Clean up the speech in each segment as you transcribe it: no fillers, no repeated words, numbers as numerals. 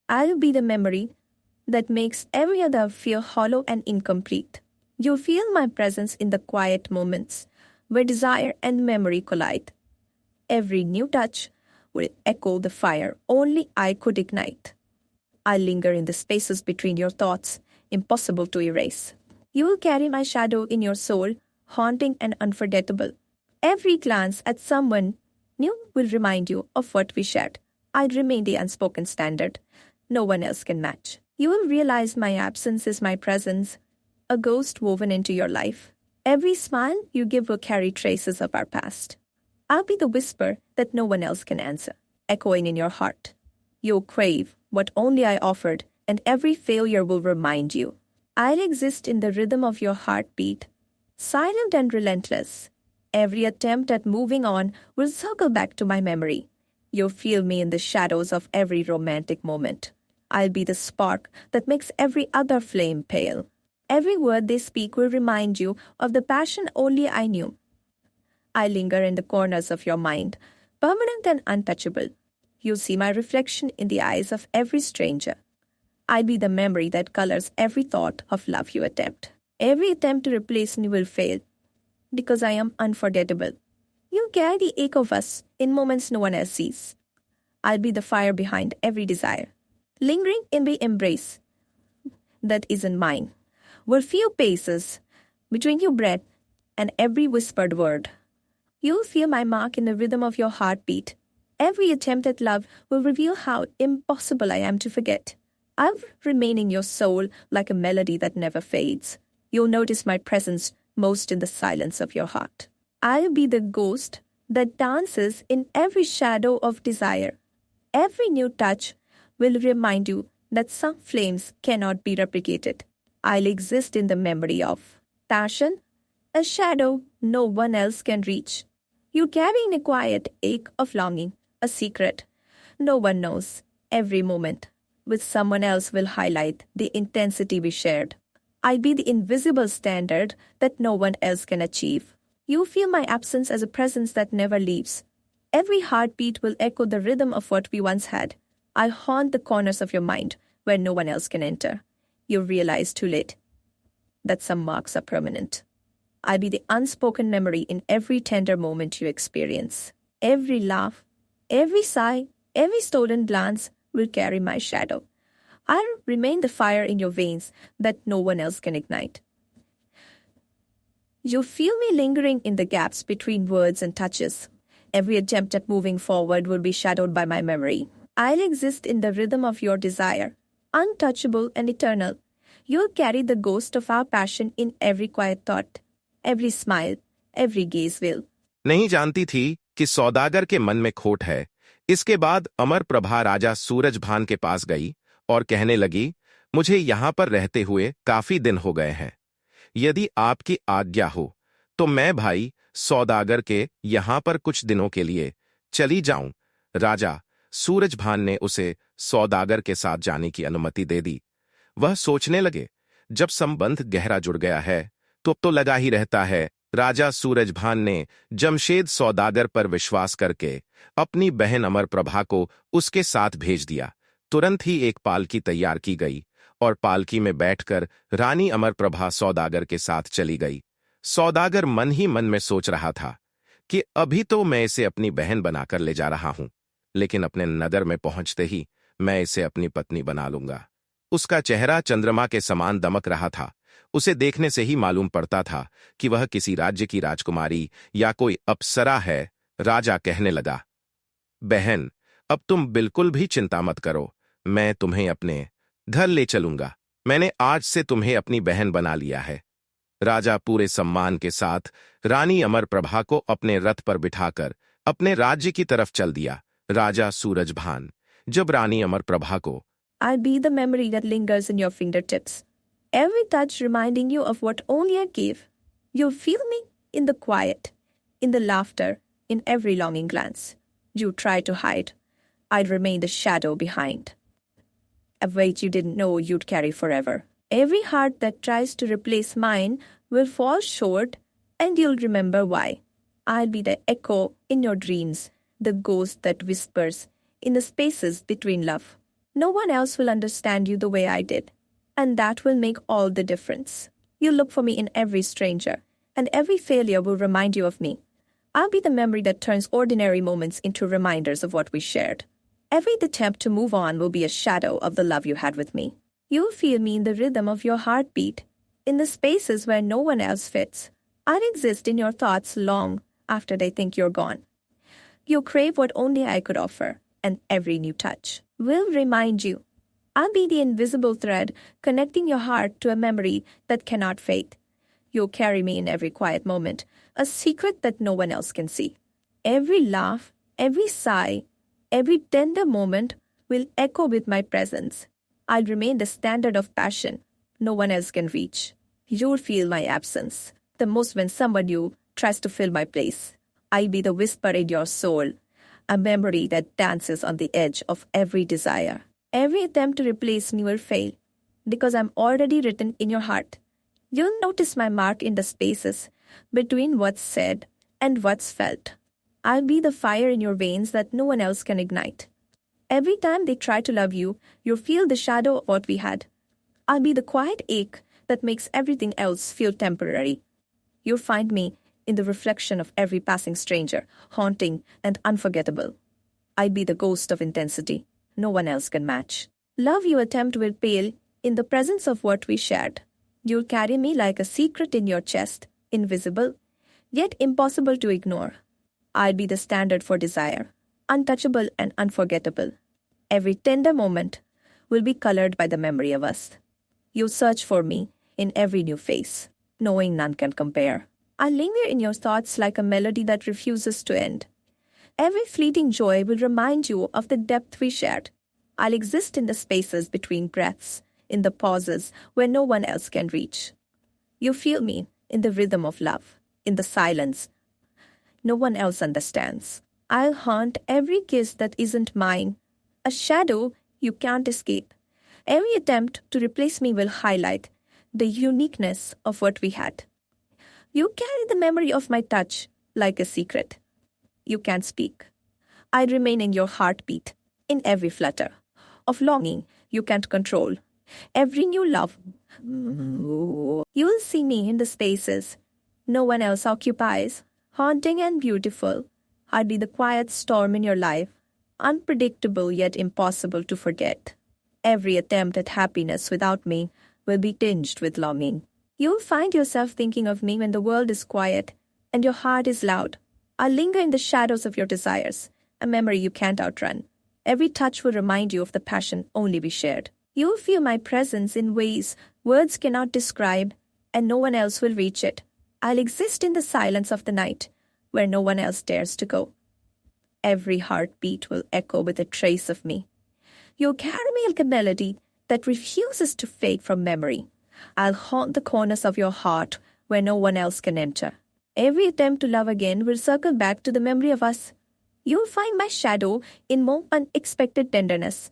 I'll be the memory that makes every other feel hollow and incomplete. You'll feel my presence in the quiet moments where desire and memory collide. Every new touch will echo the fire only I could ignite. I linger in the spaces between your thoughts, impossible to erase. You will carry my shadow in your soul, haunting and unforgettable. Every glance at someone new will remind you of what we shared. I'd remain the unspoken standard no one else can match. You will realize my absence is my presence, a ghost woven into your life. Every smile you give will carry traces of our past. I'll be the whisper that no one else can answer, echoing in your heart. You'll crave what only I offered, and every failure will remind you. I'll exist in the rhythm of your heartbeat, silent and relentless. Every attempt at moving on will circle back to my memory. You'll feel me in the shadows of every romantic moment. I'll be the spark that makes every other flame pale. Every word they speak will remind you of the passion only I knew. I linger in the corners of your mind, permanent and untouchable. You'll see my reflection in the eyes of every stranger. I'll be the memory that colors every thought of love you attempt. Every attempt to replace me will fail, because I am unforgettable. You'll carry the ache of us in moments no one else sees. I'll be the fire behind every desire, lingering in the embrace that isn't mine. Will few paces between your breath and every whispered word. You'll feel my mark in the rhythm of your heartbeat. Every attempt at love will reveal how impossible I am to forget. I'll remain in your soul like a melody that never fades. You'll notice my presence most in the silence of your heart. I'll be the ghost that dances in every shadow of desire. Every new touch will remind you that some flames cannot be replicated. I'll exist in the memory of passion, a shadow no one else can reach. You carry in a quiet ache of longing, a secret no one knows. Every moment with someone else will highlight the intensity we shared. I'll be the invisible standard that no one else can achieve. You feel my absence as a presence that never leaves. Every heartbeat will echo the rhythm of what we once had. I'll haunt the corners of your mind where no one else can enter. You realize too late that some marks are permanent. I'll be the unspoken memory in every tender moment you experience. Every laugh, every sigh, every stolen glance will carry my shadow. I'll remain the fire in your veins that no one else can ignite. You'll feel me lingering in the gaps between words and touches. Every attempt at moving forward will be shadowed by my memory. I'll exist in the rhythm of your desire, untouchable and eternal. You'll carry the ghost of our passion in every quiet thought, every smile, every gaze will. नहीं जानती थी कि सौदागर के मन में खोट है। इसके बाद अमर प्रभा राजा सूरजभान के पास गई और कहने लगी, मुझे यहाँ पर रहते हुए काफी दिन हो गए हैं। यदि आपकी आज्ञा हो तो मैं भाई सौदागर के यहाँ पर कुछ दिनों के लिए चली जाऊं। राजा सूरजभान ने उसे सौदागर के साथ जाने की अनुमति दे दी। वह सोचने लगे, जब संबंध गहरा जुड़ गया है तो लगा ही रहता है। राजा सूरजभान ने जमशेद सौदागर पर विश्वास करके अपनी बहन अमर प्रभा को उसके साथ भेज दिया। तुरंत ही एक पालकी तैयार की गई और पालकी में बैठकर रानी अमर प्रभा सौदागर के साथ चली गई। सौदागर मन ही मन में सोच रहा था कि अभी तो मैं इसे अपनी बहन बनाकर ले जा रहा हूं, लेकिन अपने नगर में पहुंचते ही मैं इसे अपनी पत्नी बना लूंगा। उसका चेहरा चंद्रमा के समान दमक रहा था। उसे देखने से ही मालूम पड़ता था कि वह किसी राज्य की राजकुमारी या कोई अप्सरा है। राजा कहने लगा, बहन, अब तुम बिल्कुल भी चिंता मत करो, मैं तुम्हें अपने घर ले चलूंगा। मैंने आज से तुम्हें अपनी बहन बना लिया है। राजा पूरे सम्मान के साथ रानी अमर प्रभा को अपने रथ पर बिठाकर अपने राज्य की तरफ चल दिया। राजा सूरजभान जब रानी अमर प्रभा को I'll be the memory that lingers in your fingertips. Every touch reminding you of what only I gave. You'll feel me in the quiet, in the laughter, in every longing glance. You try to hide. I'd remain the shadow behind. A weight you didn't know you'd carry forever. Every heart that tries to replace mine will fall short, and you'll remember why. I'll be the echo in your dreams, the ghost that whispers in the spaces between love. No one else will understand you the way I did, and that will make all the difference. You look for me in every stranger, and every failure will remind you of me. I'll be the memory that turns ordinary moments into reminders of what we shared. Every attempt to move on will be a shadow of the love you had with me. You'll feel me in the rhythm of your heartbeat, in the spaces where no one else fits. I'll exist in your thoughts long after they think you're gone. You'll crave what only I could offer, and every new touch will remind you. I'll be the invisible thread connecting your heart to a memory that cannot fade. You'll carry me in every quiet moment, a secret that no one else can see. Every laugh, every sigh, every tender moment will echo with my presence. I'll remain the standard of passion no one else can reach. You'll feel my absence, the most when someone new tries to fill my place. I'll be the whisper in your soul, a memory that dances on the edge of every desire. Every attempt to replace me will fail, because I'm already written in your heart. You'll notice my mark in the spaces between what's said and what's felt. I'll be the fire in your veins that no one else can ignite. Every time they try to love you, you'll feel the shadow of what we had. I'll be the quiet ache that makes everything else feel temporary. You'll find me in the reflection of every passing stranger, haunting and unforgettable. I'll be the ghost of intensity no one else can match. Love you attempt will pale in the presence of what we shared. You'll carry me like a secret in your chest, invisible, yet impossible to ignore. I'll be the standard for desire, untouchable and unforgettable. Every tender moment will be colored by the memory of us. You'll search for me in every new face, knowing none can compare. I'll linger in your thoughts like a melody that refuses to end. Every fleeting joy will remind you of the depth we shared. I'll exist in the spaces between breaths, in the pauses where no one else can reach. You feel me in the rhythm of love, in the silence no one else understands. I'll haunt every kiss that isn't mine, a shadow you can't escape. Every attempt to replace me will highlight the uniqueness of what we had. You carry the memory of my touch like a secret. You can't speak. I remain in your heartbeat, in every flutter of longing you can't control. Every new love, you will see me in the spaces no one else occupies, haunting and beautiful. I'll be the quiet storm in your life, unpredictable yet impossible to forget. Every attempt at happiness without me will be tinged with longing. You'll find yourself thinking of me when the world is quiet and your heart is loud. I'll linger in the shadows of your desires, a memory you can't outrun. Every touch will remind you of the passion only we shared. You'll feel my presence in ways words cannot describe, and no one else will reach it. I'll exist in the silence of the night, where no one else dares to go. Every heartbeat will echo with a trace of me. You'll carry me like a melody that refuses to fade from memory. I'll haunt the corners of your heart where no one else can enter. Every attempt to love again will circle back to the memory of us. You'll find my shadow in more unexpected tenderness.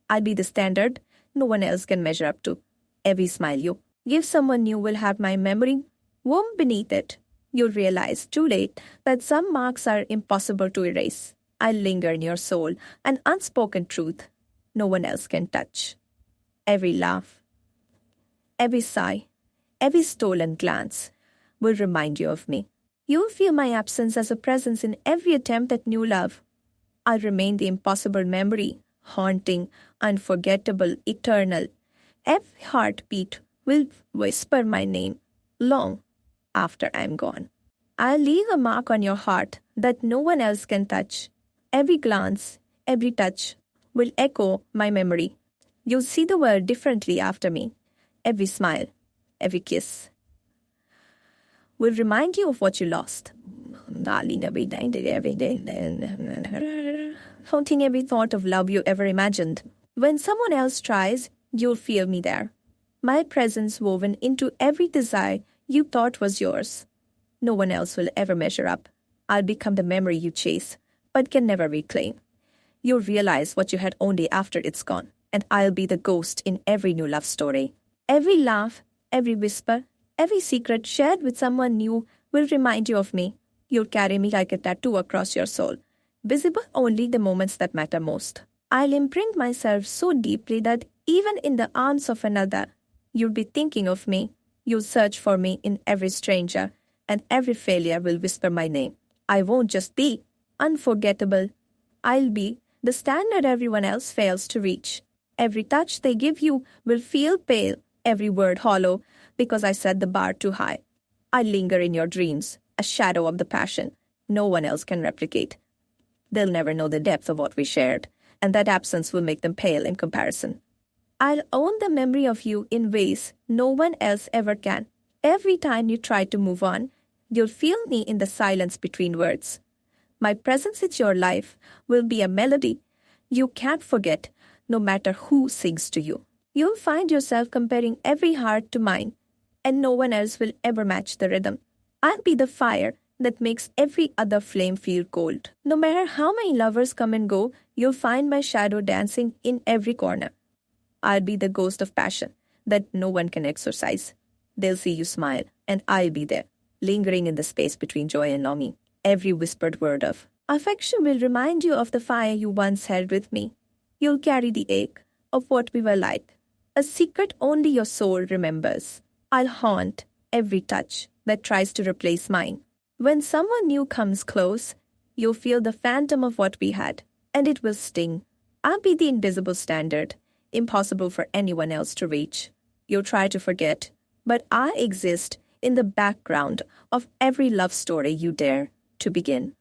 I'll be the standard no one else can measure up to. Every smile you give someone new will have my memory warm beneath it. You'll realize too late that some marks are impossible to erase. I'll linger in your soul, an unspoken truth no one else can touch. Every laugh, every sigh, every stolen glance will remind you of me. You'll feel my absence as a presence in every attempt at new love. I'll remain the impossible memory, haunting, unforgettable, eternal. Every heartbeat will whisper my name long after I'm gone. I'll leave a mark on your heart that no one else can touch. Every glance, every touch will echo my memory. You'll see the world differently after me. Every smile, every kiss will remind you of what you lost. Haunting every thought of love you ever imagined. When someone else tries, you'll feel me there. My presence woven into every desire you thought was yours. No one else will ever measure up. I'll become the memory you chase, but can never reclaim. You'll realize what you had only after it's gone, and I'll be the ghost in every new love story. Every laugh, every whisper, every secret shared with someone new will remind you of me. You'll carry me like a tattoo across your soul, visible only the moments that matter most. I'll imprint myself so deeply that even in the arms of another, you'll be thinking of me. You'll search for me in every stranger, and every failure will whisper my name. I won't just be unforgettable. I'll be the standard everyone else fails to reach. Every touch they give you will feel pale, every word hollow, because I set the bar too high. I linger in your dreams, a shadow of the passion no one else can replicate. They'll never know the depth of what we shared, and that absence will make them pale in comparison. I'll own the memory of you in ways no one else ever can. Every time you try to move on, you'll feel me in the silence between words. My presence in your life will be a melody you can't forget, no matter who sings to you. You'll find yourself comparing every heart to mine, and no one else will ever match the rhythm. I'll be the fire that makes every other flame feel cold. No matter how many lovers come and go, you'll find my shadow dancing in every corner. I'll be the ghost of passion that no one can exorcise. They'll see you smile, and I'll be there, lingering in the space between joy and longing. Every whispered word of affection will remind you of the fire you once held with me. You'll carry the ache of what we were like, a secret only your soul remembers. I'll haunt every touch that tries to replace mine. When someone new comes close, you'll feel the phantom of what we had, and it will sting. I'll be the invisible standard, impossible for anyone else to reach. You'll try to forget, but I exist in the background of every love story you dare to begin.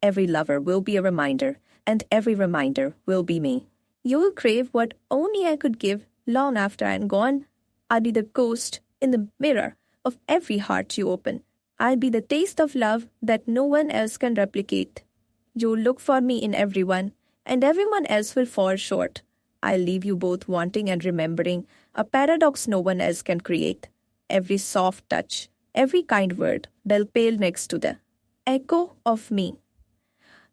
Every lover will be a reminder, and every reminder will be me. You'll crave what only I could give long after I'm gone. I'll be the ghost in the mirror of every heart you open. I'll be the taste of love that no one else can replicate. You'll look for me in everyone, and everyone else will fall short. I'll leave you both wanting and remembering, a paradox no one else can create. Every soft touch, every kind word, they'll pale next to the echo of me.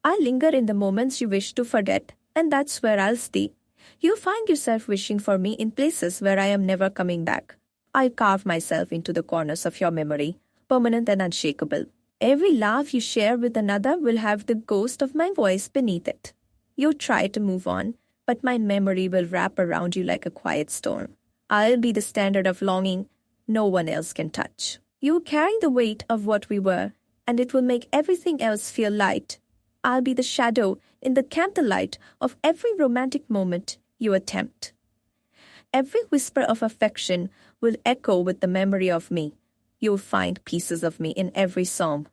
I'll linger in the moments you wish to forget, and that's where I'll stay. You'll find yourself wishing for me in places where I am never coming back. I'll carve myself into the corners of your memory, permanent and unshakable. Every laugh you share with another will have the ghost of my voice beneath it. You'll try to move on, but my memory will wrap around you like a quiet storm. I'll be the standard of longing no one else can touch. You'll carry the weight of what we were, and it will make everything else feel light. I'll be the shadow in the candlelight of every romantic moment you attempt. Every whisper of affection will echo with the memory of me. You'll find pieces of me in every song,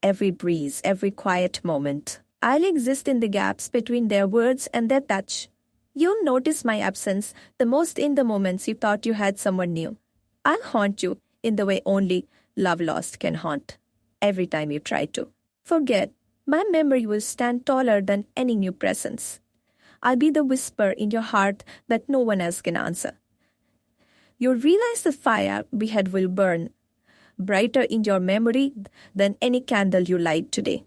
every breeze, every quiet moment. I'll exist in the gaps between their words and their touch. You'll notice my absence the most in the moments you thought you had someone new. I'll haunt you in the way only love lost can haunt. Every time you try to forget, my memory will stand taller than any new presence. I'll be the whisper in your heart that no one else can answer. You'll realize the fire we had will burn brighter in your memory than any candle you light today.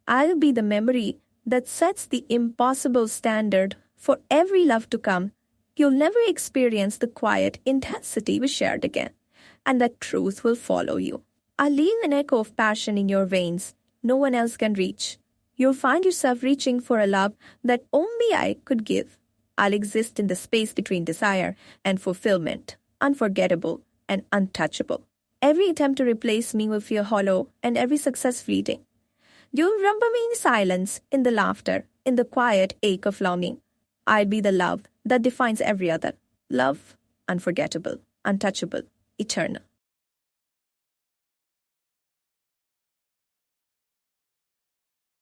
I'll be the memory that sets the impossible standard for every love to come. You'll never experience the quiet intensity we shared again, and that truth will follow you. I'll leave an echo of passion in your veins no one else can reach. You'll find yourself reaching for a love that only I could give. I'll exist in the space between desire and fulfillment, unforgettable and untouchable. Every attempt to replace me will feel hollow, and every success fleeting. You'll remember me in silence, in the laughter, in the quiet ache of longing. I'll be the love that defines every other. Love, unforgettable, untouchable, eternal.